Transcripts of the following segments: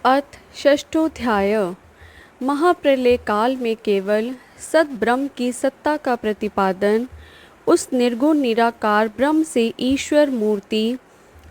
अथ षष्ठोऽध्याय। महाप्रलय काल में केवल सद्ब्रह्म की सत्ता का प्रतिपादन, उस निर्गुण निराकार ब्रह्म से ईश्वर मूर्ति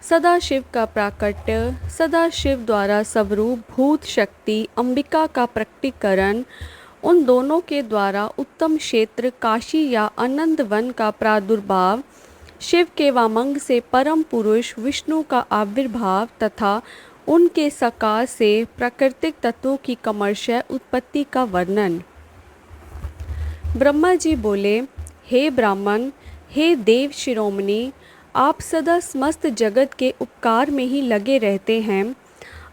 सदाशिव का प्राकट्य, सदाशिव द्वारा स्वरूप भूत शक्ति अंबिका का प्रकटीकरण, उन दोनों के द्वारा उत्तम क्षेत्र काशी या आनंद वन का प्रादुर्भाव, शिव के वामंग से परम पुरुष विष्णु का आविर्भाव तथा उनके सकाश से प्राकृतिक तत्वों की क्रमशः उत्पत्ति का वर्णन। ब्रह्मा जी बोले, हे ब्राह्मण, हे देव शिरोमणि, आप सदा समस्त जगत के उपकार में ही लगे रहते हैं।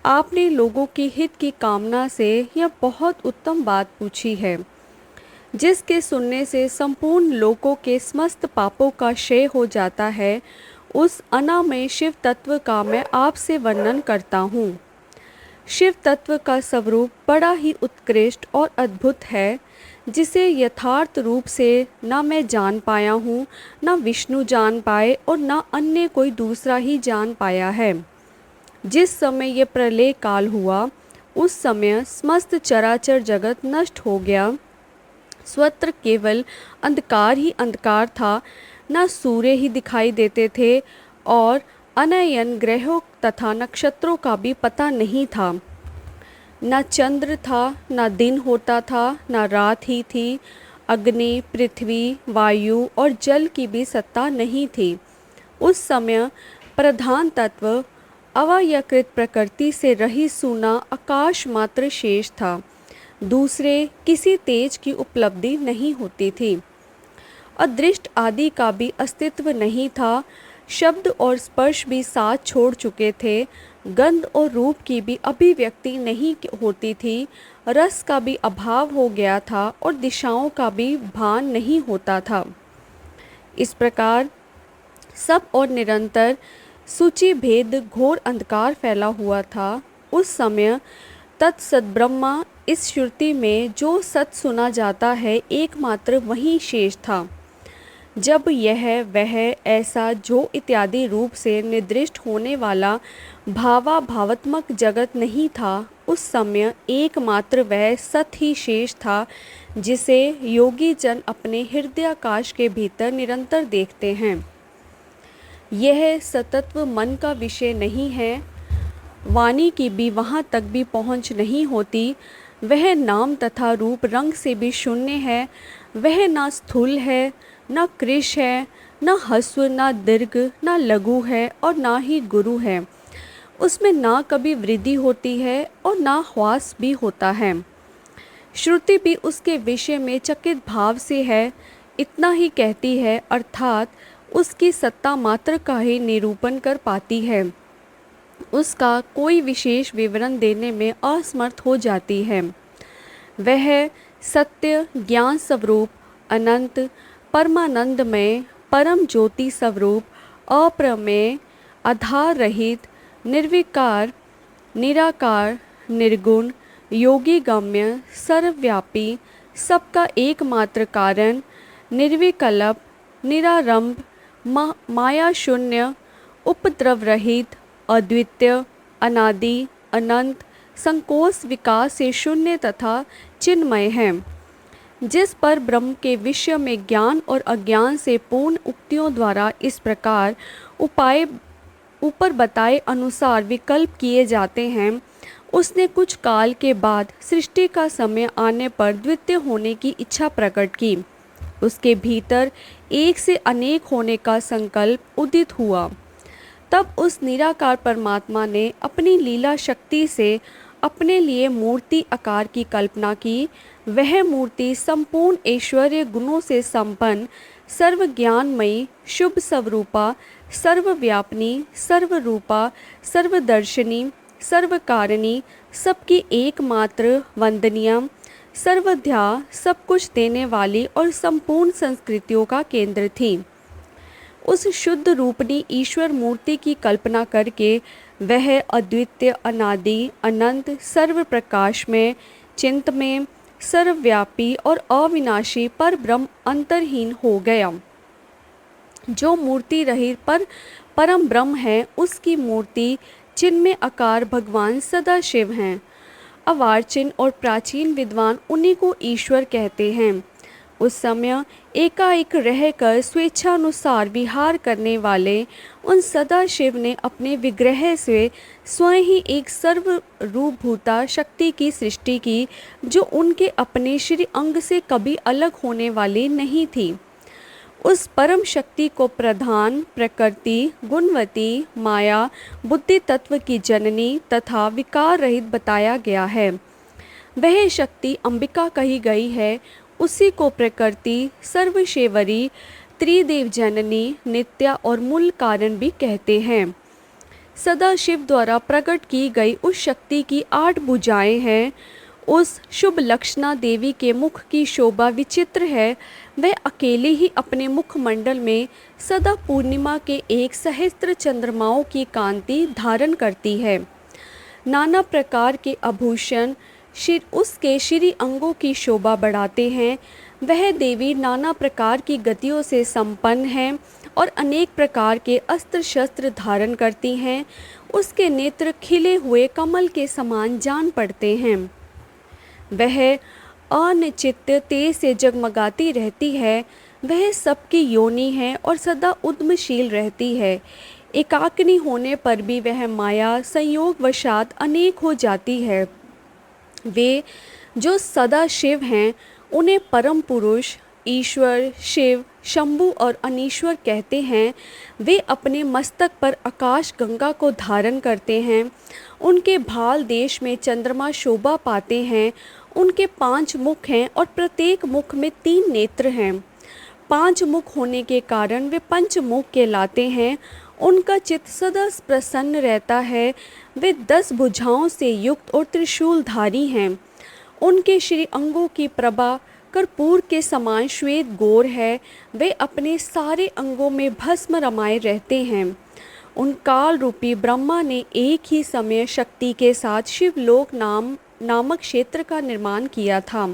आपने लोगों के हित की कामना से यह बहुत उत्तम बात पूछी है, जिसके सुनने से संपूर्ण लोकों के समस्त पापों का क्षय हो जाता है। उस अनामय शिव तत्व का मैं आपसे वर्णन करता हूँ। शिव तत्व का स्वरूप बड़ा ही उत्कृष्ट और अद्भुत है, जिसे यथार्थ रूप से न मैं जान पाया हूँ, न विष्णु जान पाए और न अन्य कोई दूसरा ही जान पाया है। जिस समय यह प्रलय काल हुआ, उस समय समस्त चराचर जगत नष्ट हो गया। स्वत्र केवल अंधकार ही अंधकार था, न सूर्य ही दिखाई देते थे और अनयन ग्रहों तथा नक्षत्रों का भी पता नहीं था। न चंद्र था, न दिन होता था, न रात ही थी। अग्नि, पृथ्वी, वायु और जल की भी सत्ता नहीं थी। उस समय प्रधान तत्व अवयकृत प्रकृति से रहित सूना आकाश मात्र शेष था। दूसरे किसी तेज की उपलब्धि नहीं होती थी। अदृष्ट आदि का भी अस्तित्व नहीं था। शब्द और स्पर्श भी साथ छोड़ चुके थे। गंध और रूप की भी अभिव्यक्ति नहीं होती थी। रस का भी अभाव हो गया था और दिशाओं का भी भान नहीं होता था। इस प्रकार सब और निरंतर सूची भेद घोर अंधकार फैला हुआ था। उस समय तत्सद्ब्रह्मा, इस श्रुति में जो सत सुना जाता है, एकमात्र वही शेष था। जब यह वह ऐसा जो इत्यादि रूप से निर्दिष्ट होने वाला भावाभावात्मक जगत नहीं था, उस समय एकमात्र वह सत ही शेष था, जिसे योगी जन अपने हृदयाकाश के भीतर निरंतर देखते हैं। यह सतत्व मन का विषय नहीं है, वाणी की भी वहाँ तक भी पहुँच नहीं होती। वह नाम तथा रूप रंग से भी शून्य है। वह ना स्थूल है, न कृश है, न हस्व, न दीर्घ, न लघु है और ना ही गुरु है। उसमें ना कभी वृद्धि होती है और ना ह्रास भी होता है। श्रुति भी उसके विषय में चकित भाव से है, इतना ही कहती है, अर्थात उसकी सत्ता मात्र का ही निरूपण कर पाती है। उसका कोई विशेष विवरण देने में असमर्थ हो जाती है। वह सत्य, ज्ञान स्वरूप, अनंत, परमानंदमय, परम ज्योति स्वरूप, अप्रमेय, आधार रहित, निर्विकार, निराकार, निर्गुण, योगी गम्य, सर्वव्यापी, सबका एकमात्र कारण, निर्विकल्प, निरारंभ, माया शून्य, उपद्रव रहित, अद्वितीय, अनादि, अनंत, संकोच विकास से शून्य तथा चिन्मय है। जिस पर ब्रह्म के विषय में ज्ञान और अज्ञान से पूर्ण उक्तियों द्वारा इस प्रकार उपाय ऊपर बताए अनुसार विकल्प किए जाते हैं, उसने कुछ काल के बाद सृष्टि का समय आने पर द्वितीय होने की इच्छा प्रकट की। उसके भीतर एक से अनेक होने का संकल्प उदित हुआ। तब उस निराकार परमात्मा ने अपनी लीला शक्ति से अपने लिए मूर्ति आकार की कल्पना की। वह मूर्ति संपूर्ण ऐश्वर्य गुणों से संपन्न, सर्वज्ञानमयी, शुभ स्वरूपा, सर्वव्यापिनी, सर्वरूपा, सर्वदर्शिनी, सर्वकारिणी, सबकी एकमात्र वंदनीय, सर्वध्या, सब कुछ देने वाली और संपूर्ण संस्कृतियों का केंद्र थी। उस शुद्ध रूपनी ईश्वर मूर्ति की कल्पना करके वह अद्वितीय, अनादि, अनंत, सर्व प्रकाश में, चिंतमय, सर्वव्यापी और अविनाशी पर ब्रह्म अंतरहीन हो गया। जो मूर्ति रहित पर परम ब्रह्म है, उसकी मूर्ति जिनमें आकार भगवान सदाशिव हैं। अर्वाचीन और प्राचीन विद्वान उन्हीं को ईश्वर कहते हैं। उस समय एकाएक रहकर स्वेच्छानुसार विहार करने वाले उन सदाशिव ने अपने विग्रह से स्वयं ही एक सर्वरूपभूता शक्ति की सृष्टि की, जो उनके अपने श्री अंग से कभी अलग होने वाली नहीं थी। उस परम शक्ति को प्रधान, प्रकृति, गुणवती, माया, बुद्धि तत्व की जननी तथा विकार रहित बताया गया है। वह शक्ति अंबिका कही गई है। उसी को प्रकृति, सर्वशेवरी, त्रिदेव जननी, नित्या और मूल कारण भी कहते हैं। सदाशिव द्वारा प्रकट की गई उस शक्ति की 8 भुजाएं हैं। उस शुभ लक्षणा देवी के मुख की शोभा विचित्र है। वह अकेली ही अपने मुखमंडल में सदा पूर्णिमा के 1 सहस्त्र चंद्रमाओं की कांति धारण करती है। नाना प्रकार के आभूषण उसके श्री अंगों की शोभा बढ़ाते हैं। वह देवी नाना प्रकार की गतियों से संपन्न है और अनेक प्रकार के अस्त्र शस्त्र धारण करती हैं। उसके नेत्र खिले हुए कमल के समान जान पड़ते हैं। वह अनिश्चित तेज से जगमगाती रहती है। वह सबकी योनि है और सदा उद्यमशील रहती है। एकाकिनी होने पर भी वह माया संयोग वशात अनेक हो जाती है। वे जो सदा शिव हैं उन्हें परम पुरुष, ईश्वर, शिव, शंभु और अनीश्वर कहते हैं। वे अपने मस्तक पर आकाश गंगा को धारण करते हैं। उनके भाल देश में चंद्रमा शोभा पाते हैं। उनके 5 मुख हैं और प्रत्येक मुख में 3 नेत्र हैं। 5 मुख होने के कारण वे पंचमुख कहलाते हैं। उनका चित्त सदा प्रसन्न रहता है। वे 10 भुजाओं से युक्त और त्रिशूलधारी हैं। उनके श्री अंगों की प्रभा कर्पूर के समान श्वेत गोर है। वे अपने सारे अंगों में भस्म रमाए रहते हैं। उन काल रूपी ब्रह्मा ने एक ही समय शक्ति के साथ शिवलोक नामक क्षेत्र का निर्माण किया था।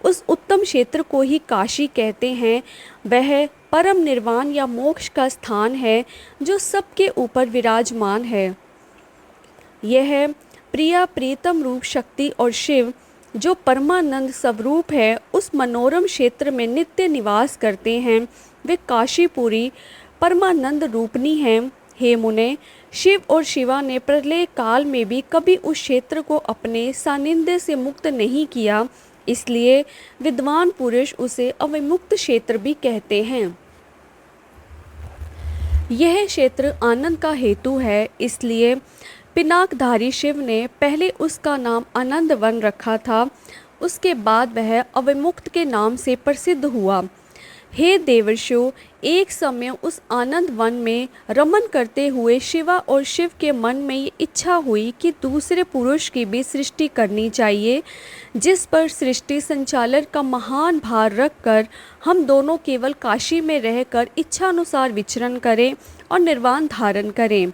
उस उत्तम क्षेत्र को ही काशी कहते हैं। वह परम निर्वाण या मोक्ष का स्थान है जो सबके ऊपर विराजमान है। यह प्रिया प्रीतम रूप शक्ति और शिव जो परमानंद स्वरूप है उस मनोरम क्षेत्र में नित्य निवास करते हैं। वे काशीपुरी परमानंद रूपनी हैं। हे मुने, शिव और शिवा ने प्रलय काल में भी कभी उस क्षेत्र को अपने सानिध्य से मुक्त नहीं किया, इसलिए विद्वान पुरुष उसे अविमुक्त क्षेत्र भी कहते हैं। यह क्षेत्र आनंद का हेतु है, इसलिए पिनाकधारी शिव ने पहले उसका नाम आनंद वन रखा था। उसके बाद वह अविमुक्त के नाम से प्रसिद्ध हुआ। हे देवर्षियों, एक समय उस आनंद वन में रमन करते हुए शिवा और शिव के मन में ये इच्छा हुई कि दूसरे पुरुष की भी सृष्टि करनी चाहिए, जिस पर सृष्टि संचालन का महान भार रखकर हम दोनों केवल काशी में रहकर इच्छानुसार विचरण करें और निर्वाण धारण करें।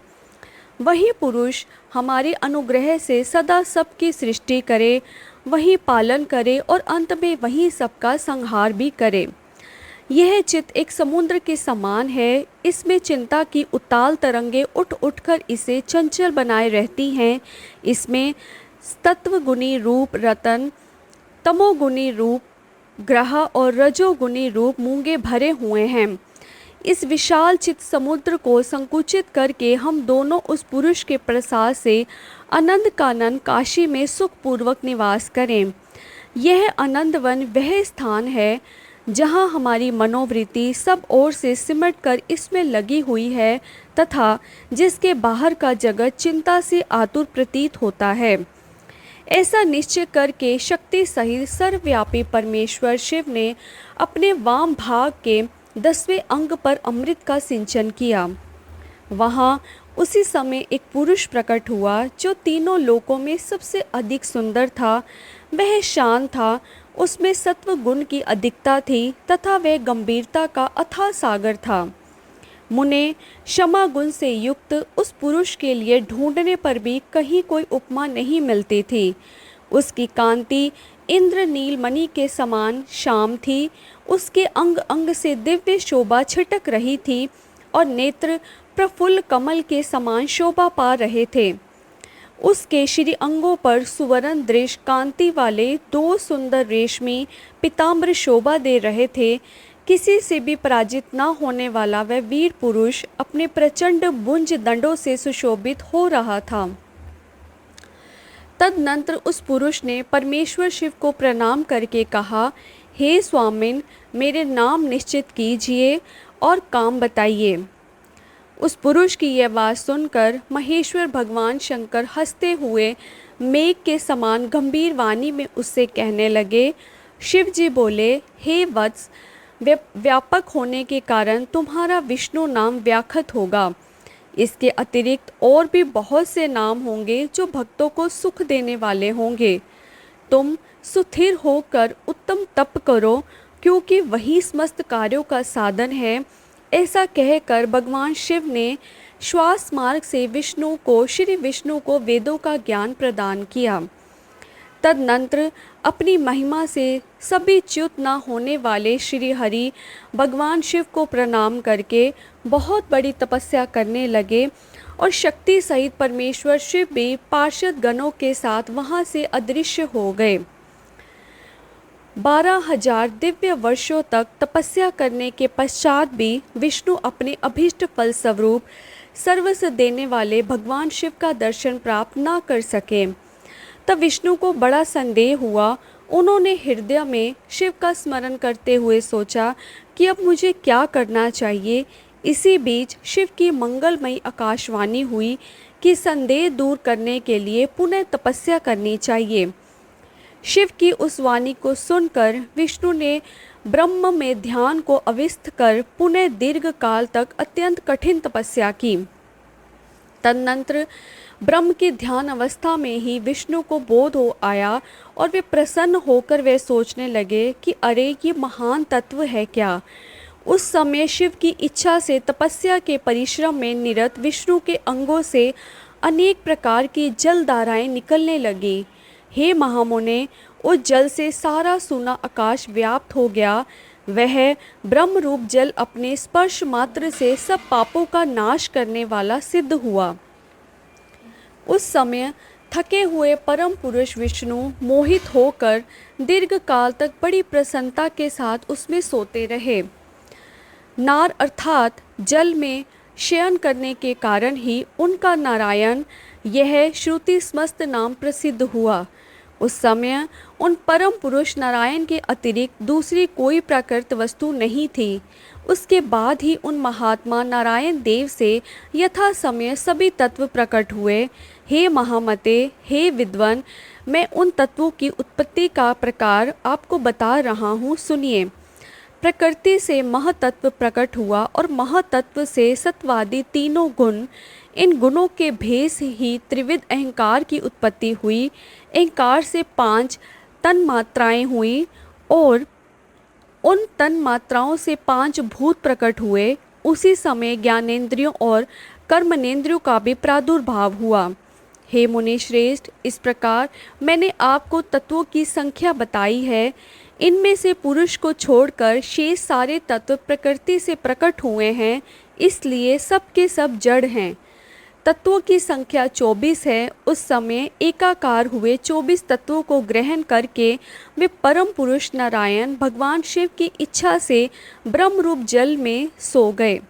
वही पुरुष हमारे अनुग्रह से सदा सबकी सृष्टि करे, वही पालन करे और अंत में वही सबका संहार भी करे। यह चित्त एक समुद्र के समान है। इसमें चिंता की उताल तरंगे उठ उठकर इसे चंचल बनाए रहती हैं। इसमें तत्वगुणी रूप रतन, तमोगुणी रूप ग्रह और रजोगुणी रूप मूंगे भरे हुए हैं। इस विशाल चित्त समुद्र को संकुचित करके हम दोनों उस पुरुष के प्रसाद से आनंद कानन काशी में सुखपूर्वक निवास करें। यह आनंदवन वह स्थान है जहाँ हमारी मनोवृत्ति सब ओर से सिमट कर इसमें लगी हुई है तथा जिसके बाहर का जगत चिंता से आतुर प्रतीत होता है। ऐसा निश्चय करके शक्ति सहित सर्वव्यापी परमेश्वर शिव ने अपने वाम भाग के 10वें अंग पर अमृत का सिंचन किया। वहाँ उसी समय एक पुरुष प्रकट हुआ जो तीनों लोकों में सबसे अधिक सुंदर था। वह शांत था, उसमें सत्व गुण की अधिकता थी तथा वह गंभीरता का अथाह सागर था। मुने, क्षमा गुण से युक्त उस पुरुष के लिए ढूंढने पर भी कहीं कोई उपमा नहीं मिलती थी। उसकी कांति इंद्रनील मणि के समान श्याम थी। उसके अंग अंग से दिव्य शोभा छिटक रही थी और नेत्र प्रफुल्ल कमल के समान शोभा पा रहे थे। उसके श्री अंगों पर सुवर्ण दृश्य कांति वाले 2 सुंदर रेशमी पीताम्बर शोभा दे रहे थे। किसी से भी पराजित न होने वाला वह वीर पुरुष अपने प्रचंड भुज दंडों से सुशोभित हो रहा था। तदनंतर उस पुरुष ने परमेश्वर शिव को प्रणाम करके कहा, हे स्वामिन, मेरे नाम निश्चित कीजिए और काम बताइए। उस पुरुष की यह बात सुनकर महेश्वर भगवान शंकर हंसते हुए मेघ के समान गंभीर वाणी में उससे कहने लगे। शिव जी बोले, हे वत्स, व्यापक होने के कारण तुम्हारा विष्णु नाम व्याख्यात होगा। इसके अतिरिक्त और भी बहुत से नाम होंगे जो भक्तों को सुख देने वाले होंगे। तुम सुथिर होकर उत्तम तप करो, क्योंकि वही समस्त कार्यों का साधन है। ऐसा कहकर भगवान शिव ने श्वास मार्ग से श्री विष्णु को वेदों का ज्ञान प्रदान किया। तदनंतर अपनी महिमा से सभी च्युत न होने वाले श्री हरि भगवान शिव को प्रणाम करके बहुत बड़ी तपस्या करने लगे और शक्ति सहित परमेश्वर शिव भी पार्षद गणों के साथ वहां से अदृश्य हो गए। 12,000 दिव्य वर्षों तक तपस्या करने के पश्चात भी विष्णु अपने अभीष्ट फल स्वरूप सर्वस्व देने वाले भगवान शिव का दर्शन प्राप्त न कर सके। तब विष्णु को बड़ा संदेह हुआ। उन्होंने हृदय में शिव का स्मरण करते हुए सोचा कि अब मुझे क्या करना चाहिए। इसी बीच शिव की मंगलमयी आकाशवाणी हुई कि संदेह दूर करने के लिए पुनः तपस्या करनी चाहिए। शिव की उस वाणी को सुनकर विष्णु ने ब्रह्म में ध्यान को अविष्ट कर पुनः दीर्घ काल तक अत्यंत कठिन तपस्या की। तदनंतर ब्रह्म की ध्यान अवस्था में ही विष्णु को बोध हो आया और वे प्रसन्न होकर वे सोचने लगे कि अरे, ये महान तत्व है क्या। उस समय शिव की इच्छा से तपस्या के परिश्रम में निरत विष्णु के अंगों से अनेक प्रकार की जल धाराएं निकलने लगी। हे महामुने, उस जल से सारा सूना आकाश व्याप्त हो गया। वह ब्रह्म रूप जल अपने स्पर्श मात्र से सब पापों का नाश करने वाला सिद्ध हुआ। उस समय थके हुए परम पुरुष विष्णु मोहित होकर दीर्घ काल तक बड़ी प्रसन्नता के साथ उसमें सोते रहे। नार अर्थात जल में शयन करने के कारण ही उनका नारायण, यह श्रुति समस्त नाम प्रसिद्ध हुआ। उस समय उन परम पुरुष नारायण के अतिरिक्त दूसरी कोई प्राकृत वस्तु नहीं थी। उसके बाद ही उन महात्मा नारायण देव से यथा समय सभी तत्व प्रकट हुए। हे महामते, हे विद्वान, मैं उन तत्वों की उत्पत्ति का प्रकार आपको बता रहा हूँ, सुनिए। प्रकृति से महतत्व प्रकट हुआ और महतत्व से सत्वादि तीनों गुण, इन गुणों के भेष ही त्रिविध अहंकार की उत्पत्ति हुई। अहंकार से 5 तन मात्राएँ हुई और उन तन मात्राओं से 5 भूत प्रकट हुए। उसी समय ज्ञानेंद्रियों और कर्मनेंद्रियों का भी प्रादुर्भाव हुआ। हे मुनि श्रेष्ठ, इस प्रकार मैंने आपको तत्वों की संख्या बताई है। इनमें से पुरुष को छोड़कर शेष सारे तत्व प्रकृति से प्रकट हुए हैं, इसलिए सब के सब जड़ हैं। तत्वों की संख्या 24 है। उस समय एकाकार हुए 24 तत्वों को ग्रहण करके वे परम पुरुष नारायण भगवान शिव की इच्छा से ब्रह्म रूप जल में सो गए।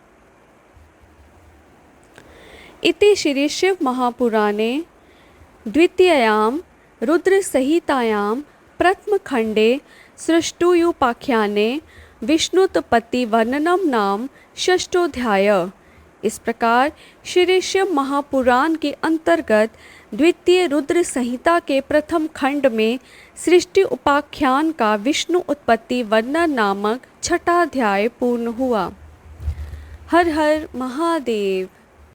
इति श्री शिव महापुराणे द्वितीयायां रुद्रसंहितायां प्रथम खंडे सृष्टुयुपाख्याने विष्णुत्पत्ति वर्णनम नाम षष्ठोध्याय। इस प्रकार श्री शिव महापुराण के अंतर्गत द्वितीय रुद्र संहिता के प्रथम खंड में सृष्टि उपाख्यान का विष्णु उत्पत्ति वर्णन नामक छठा अध्याय पूर्ण हुआ। हर हर महादेव।